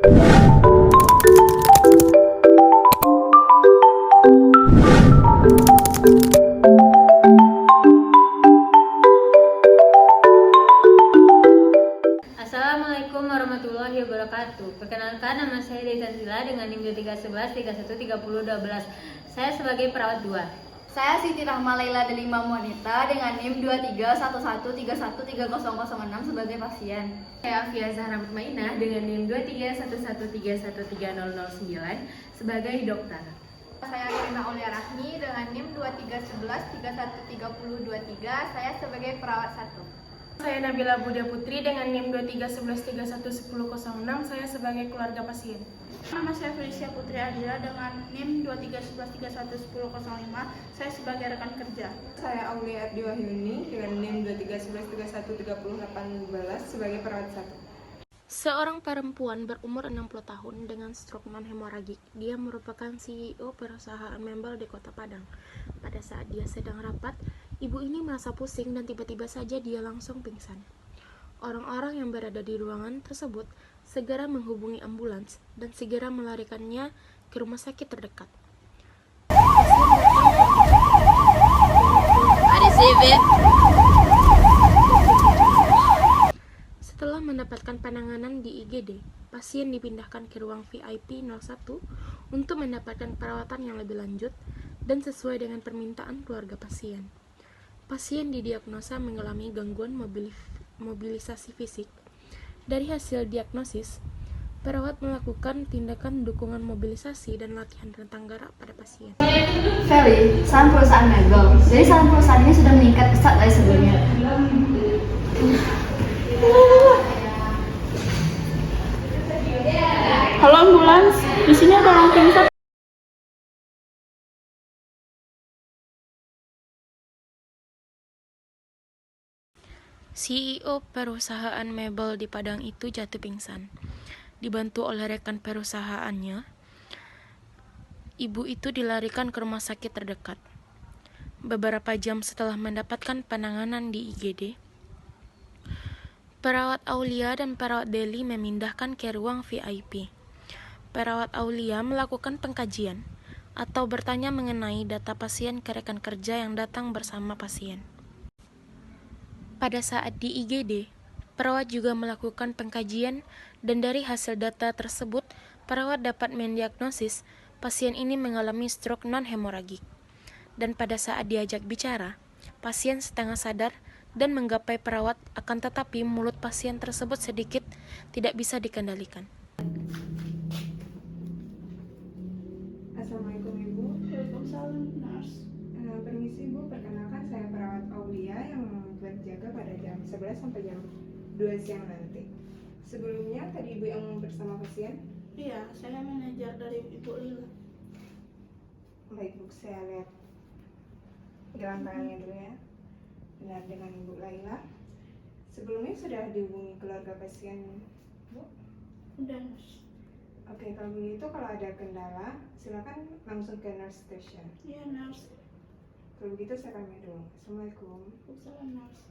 Assalamualaikum warahmatullahi wabarakatuh. Perkenalkan, nama saya Desa Sila dengan NIM 2311313012. Saya sebagai perawat 2. Saya Siti Rahma Laila Delima Monita dengan NIM 2311313006 sebagai pasien. Saya Afia Zahra Mutmainah dengan NIM 2311313009 sebagai dokter. Saya Rina Aulia Rahmi dengan NIM 2311313023. Saya sebagai perawat 1. Saya Nabila Budia Putri dengan NIM 2311311006. Saya sebagai keluarga pasien. Nama saya Felicia Putri Adila dengan NIM 2311311005. Saya sebagai rekan kerja. Saya Aulia Ardi Wahyuni dengan NIM 2311313018 sebagai perawat 1. Seorang perempuan berumur 60 tahun dengan stroke non-hemoragik. Dia merupakan CEO perusahaan mebel di Kota Padang. Pada saat dia sedang rapat, ibu ini merasa pusing dan tiba-tiba saja dia langsung pingsan. Orang-orang yang berada di ruangan tersebut segera menghubungi ambulans dan segera melarikannya ke rumah sakit terdekat. Setelah mendapatkan penanganan di IGD, pasien dipindahkan ke ruang VIP 01 untuk mendapatkan perawatan yang lebih lanjut dan sesuai dengan permintaan keluarga pasien. Pasien didiagnosa mengalami gangguan mobilisasi fisik. Dari hasil diagnosis, perawat melakukan tindakan dukungan mobilisasi dan latihan rentang gerak pada pasien. Feli, saham perusahaan mebel. Jadi saham perusahaan ini sudah meningkat pesat dari sebelumnya. Halo ambulans, di sini ada orang pingsan. CEO perusahaan mebel di Padang itu jatuh pingsan. Dibantu oleh rekan perusahaannya, ibu itu dilarikan ke rumah sakit terdekat. Beberapa jam setelah mendapatkan penanganan di IGD, perawat Aulia dan perawat Deli memindahkan ke ruang VIP. Perawat Aulia melakukan pengkajian atau bertanya mengenai data pasien ke rekan kerja yang datang bersama pasien. Pada saat di IGD, perawat juga melakukan pengkajian dan dari hasil data tersebut, perawat dapat mendiagnosis pasien ini mengalami stroke non-hemoragik. Dan pada saat diajak bicara, pasien setengah sadar dan menggapai perawat, akan tetapi mulut pasien tersebut sedikit tidak bisa dikendalikan. Assalamualaikum Ibu. Waalaikumsalam, nurse. Permisi Ibu, perkenalkan saya perawat Aulia yang berjaga pada jam 11 sampai jam 2 siang nanti. Sebelumnya tadi Ibu yang bersama pasien? Iya, saya manajer dari Ibu Lila. Baik Bu, saya lihat gelang tangannya dulu ya. Benar dengan Ibu Laila. Sebelumnya sudah dihubungi keluarga pasien Bu? Udah, nurse. Oke, kalau begitu kalau ada kendala silakan langsung ke nurse station. Iya, nurse. Kalau begitu saya pamit dulu. Assalamualaikum. Waalaikumsalam, nurse.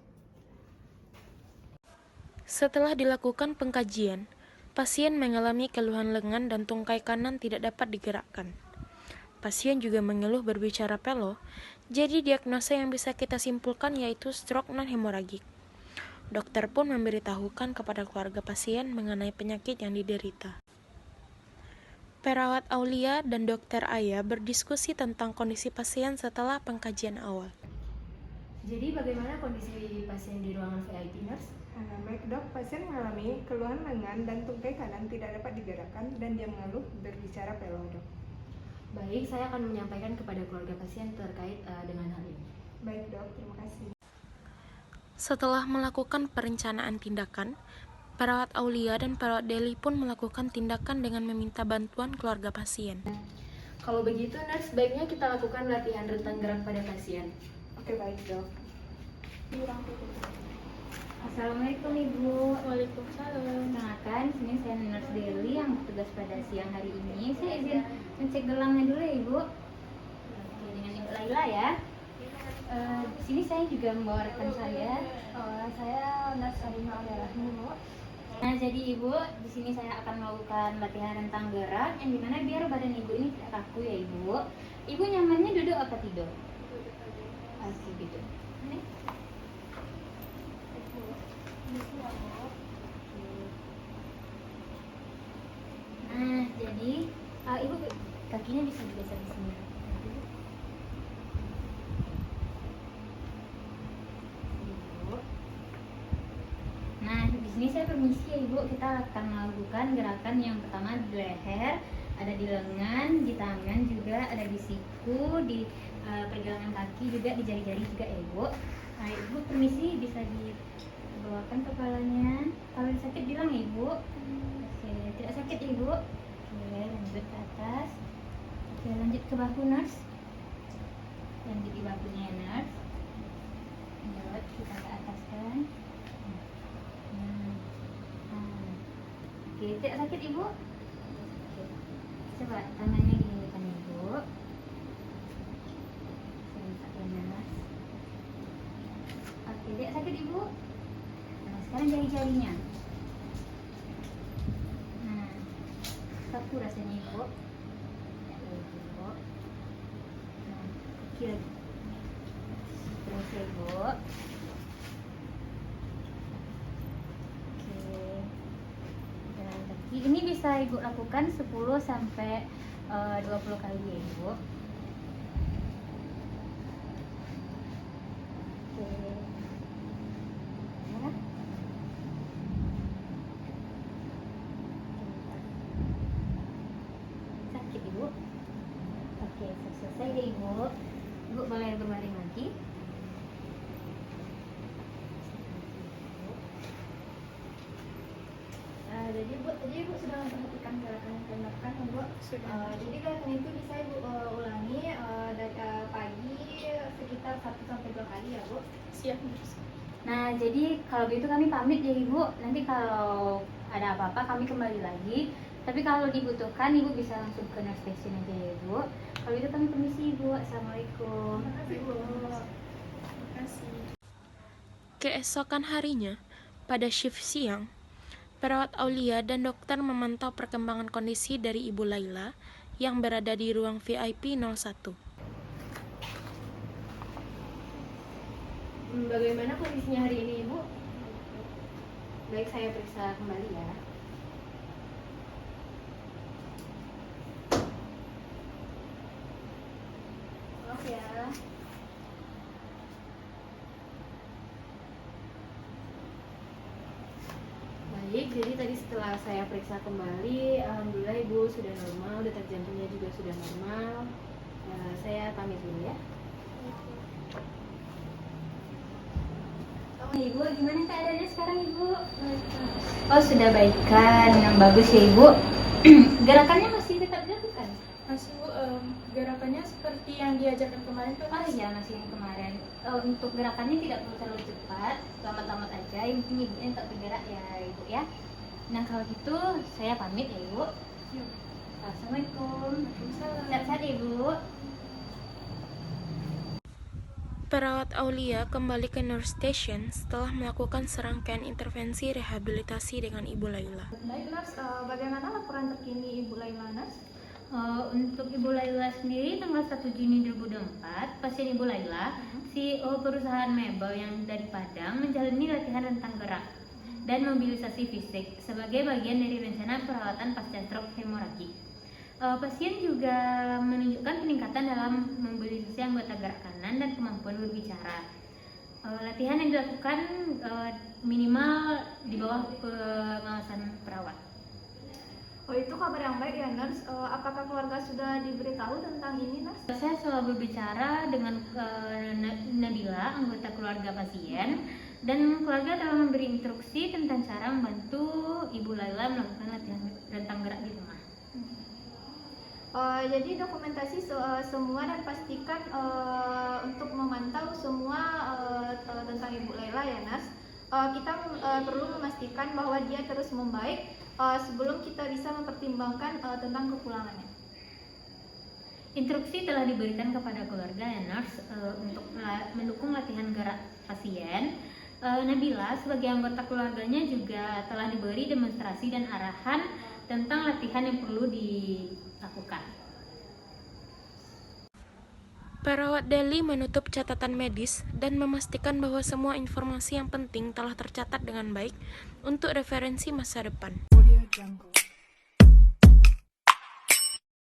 Setelah dilakukan pengkajian, pasien mengalami keluhan lengan dan tungkai kanan tidak dapat digerakkan. Pasien juga mengeluh berbicara pelo, jadi diagnosa yang bisa kita simpulkan yaitu stroke non-hemoragik. Dokter pun memberitahukan kepada keluarga pasien mengenai penyakit yang diderita. Perawat Aulia dan Dokter Aya berdiskusi tentang kondisi pasien setelah pengkajian awal. Jadi bagaimana kondisi pasien di ruangan VIP, nurse? Baik dok, pasien mengalami keluhan lengan dan tungkai kanan tidak dapat digerakkan dan dia mengeluh berbicara pelo dok. Baik, saya akan menyampaikan kepada keluarga pasien terkait dengan hal ini. Baik dok, terima kasih. Setelah melakukan perencanaan tindakan, perawat Aulia dan perawat Deli pun melakukan tindakan dengan meminta bantuan keluarga pasien. Kalau begitu, nurse, sebaiknya kita lakukan latihan rentang gerak pada pasien. Oke, baik dok. Di ruang tutup. Assalamualaikum Ibu. Waalaikumsalam. Perkenalkan, sini saya Nurse Deli yang bertugas pada siang hari ini. Saya izin ngecek gelangnya dulu ya Ibu. Oke, dengan Ibu Laila ya. Di sini saya juga membawa rekan saya. Saya Nurse Salima Aulia Rahmi, Bu. Nah, jadi Ibu, di sini saya akan melakukan latihan rentang gerak yang dimana biar badan Ibu ini tidak kaku ya Ibu. Ibu nyamannya duduk apa tidur? Oke, duduk. Ini. Nah, jadi Ibu kakinya bisa digeser di sini. Nah, di sini saya permisi ya Ibu, kita akan melakukan gerakan yang pertama di leher, ada di lengan, di tangan juga, ada di siku, di pergelangan kaki juga, di jari-jari juga ya Ibu. Nah, Ibu permisi bisa dibawakan kepalanya. Kalau sakit bilang ya Ibu. Oke, tidak sakit ya Ibu. Oke, lanjut ke atas. Oke, lanjut ke bahu nurse. Lanjut di bahunya ya nurse. Lanjut, kita ke atas kan. Oke, tidak sakit Ibu? Oke. Coba tangannya gini kan Ibu. Saya pakai nanas. Oke, tidak sakit Ibu? Nah, sekarang jari-jarinya. Nah, kaku rasanya Ibu. Ya, Ibu. Nah, kaki lagi. Terus ya Ibu. Ini bisa Ibu lakukan 10 sampai 20 kali ya Ibu. Oke. Ya. Sakit Ibu? Oke, selesai deh Ibu. Ibu boleh berbaring lagi. Jadi Bu, tadi Ibu sudah memperhatikan gerakan yang saya lakukan ya Bu? Jadi gerakan itu bisa Ibu ulangi dari pagi sekitar 1-2 kali ya Bu? Siap. Nah, jadi kalau begitu kami pamit ya Ibu. Nanti kalau ada apa-apa kami kembali lagi. Tapi kalau dibutuhkan Ibu bisa langsung ke nurse station aja ya Ibu. Kalau itu kami permisi Ibu. Assalamualaikum. Terima kasih Bu. Terima kasih. Keesokan harinya, pada shift siang, perawat Aulia dan dokter memantau perkembangan kondisi dari Ibu Laila yang berada di ruang VIP 01. Bagaimana kondisinya hari ini Ibu? Baik, saya periksa kembali ya. Maaf ya. Baik, jadi tadi setelah saya periksa kembali, alhamdulillah Ibu sudah normal, detak jantungnya juga sudah normal. Saya pamit dulu ya. Ibu, gimana keadaannya sekarang Ibu? Oh, sudah baikan, yang bagus ya Ibu. Gerakannya masih tetap dilakukan? Masih Bu, gerakannya seperti yang diajarkan kemarin tuh. Oh iya, masih yang kemarin. Untuk gerakannya tidak perlu terlalu cepat, selamat-selamat aja. Yang penting Ibunya tetap bergerak ya Ibu ya. Nah kalau gitu saya pamit ya Ibu. Assalamualaikum. Sehat-sehat Ibu. Perawat Aulia kembali ke nurse station setelah melakukan serangkaian intervensi rehabilitasi dengan Ibu Laila. Baik Nurse, bagaimana laporan terkini Ibu Laila Nurse? Untuk Ibu Laila sendiri tanggal 1 Juni 2024, pasien Ibu Laila, CEO perusahaan mebel yang dari Padang menjalani latihan rentang gerak dan mobilisasi fisik sebagai bagian dari rencana perawatan pasca stroke hemoragik. Pasien juga menunjukkan peningkatan dalam mobilisasi anggota gerak kanan dan kemampuan berbicara. Latihan yang dilakukan minimal di bawah pengawasan perawat. Oh, itu kabar yang baik ya Nurse. Apakah keluarga sudah diberitahu tentang ini Nurse? Saya selalu berbicara dengan Nabila, anggota keluarga pasien, dan keluarga telah memberi instruksi tentang cara membantu Ibu Laila melakukan latihan rentang gerak di rumah. Jadi dokumentasi semua dan pastikan untuk memantau semua tentang Ibu Laila ya Nurse. Kita perlu memastikan bahwa dia terus membaik sebelum kita bisa mempertimbangkan tentang kepulangannya. Instruksi telah diberikan kepada keluarga ya nurse untuk mendukung latihan gerak pasien Nabila sebagai anggota keluarganya juga telah diberi demonstrasi dan arahan tentang latihan yang perlu dilakukan. Perawat Deli menutup catatan medis dan memastikan bahwa semua informasi yang penting telah tercatat dengan baik untuk referensi masa depan.